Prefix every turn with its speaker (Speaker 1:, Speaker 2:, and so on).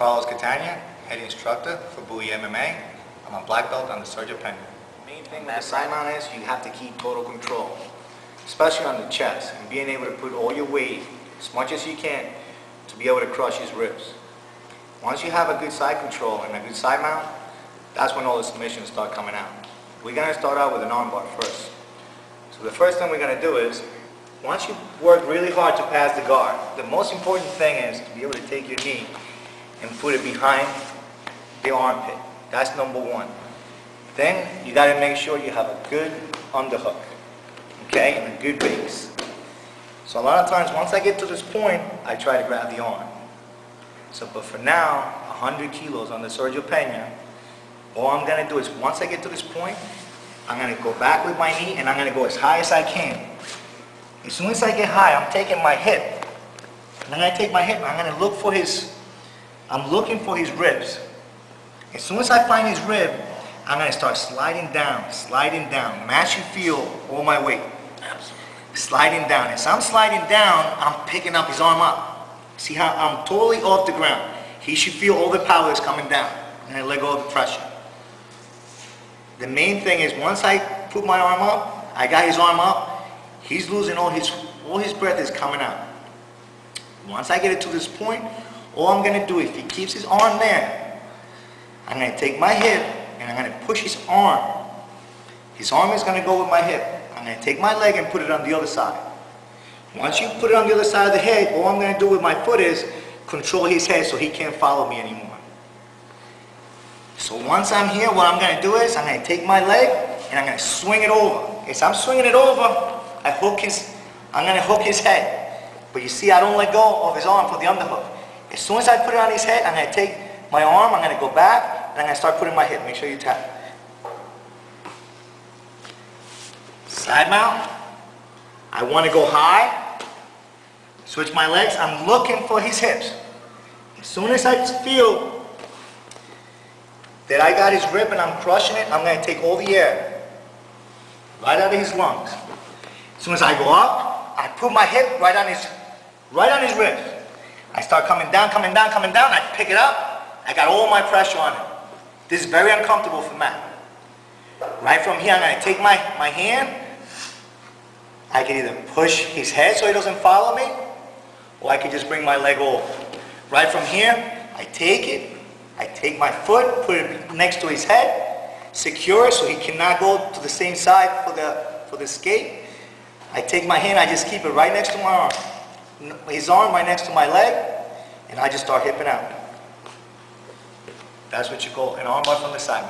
Speaker 1: Catania, head instructor for Bowie MMA. I'm a black belt on the Sergio Pena.
Speaker 2: The main thing with the side mount is you have to keep total control, especially on the chest, and being able to put all your weight as much as you can to be able to crush his ribs. Once you have a good side control and a good side mount, that's when all the submissions start coming out. We're going to start out with an arm bar first. So the first thing we're going to do is, once you work really hard to pass the guard, the most important thing is to be able to take your knee and put it behind the armpit. That's number one. Then you got to make sure you have a good underhook, okay, and a good base. So a lot of times, once I get to this point, I try to grab the arm. So, but for now, 100 kilos on the Sergio Pena, all I'm going to do is, once I get to this point, I'm going to go back with my knee and I'm going to go as high as I can. As soon as I get high, I'm taking my hip. And then I take my hip and I'm going to look for I'm looking for his ribs. As soon as I find his rib, I'm going to start sliding down. Match you feel all my weight. Sliding down. As I'm sliding down, I'm picking up his arm up. See how I'm totally off the ground. He should feel all the power is coming down. And I let go of the pressure. The main thing is, once I put my arm up, I got his arm up, he's losing all his breath is coming out. Once I get it to this point, all I'm going to do, if he keeps his arm there, I'm going to take my hip and I'm going to push his arm. His arm is going to go with my hip. I'm going to take my leg and put it on the other side. Once you put it on the other side of the head, all I'm going to do with my foot is control his head so he can't follow me anymore. So once I'm here, what I'm going to do is I'm going to take my leg and I'm going to swing it over. As I'm swinging it over, I'm going to hook his head. But you see, I don't let go of his arm for the underhook. As soon as I put it on his head, I'm going to take my arm, I'm going to go back, and I'm going to start putting my hip. Make sure you tap. Side mount. I want to go high. Switch my legs. I'm looking for his hips. As soon as I feel that I got his rib and I'm crushing it, I'm going to take all the air right out of his lungs. As soon as I go up, I put my hip right on his ribs. I start coming down, I pick it up, I got all my pressure on it. This is very uncomfortable for Matt. Right from here, I'm going to take my hand, I can either push his head so he doesn't follow me, or I can just bring my leg over. Right from here, I take it, I take my foot, put it next to his head, secure it so he cannot go to the same side for the escape. I take my hand, I just keep it right next to my arm. His arm right next to my leg, and I just start hipping out. That's what you call an arm bar from the side.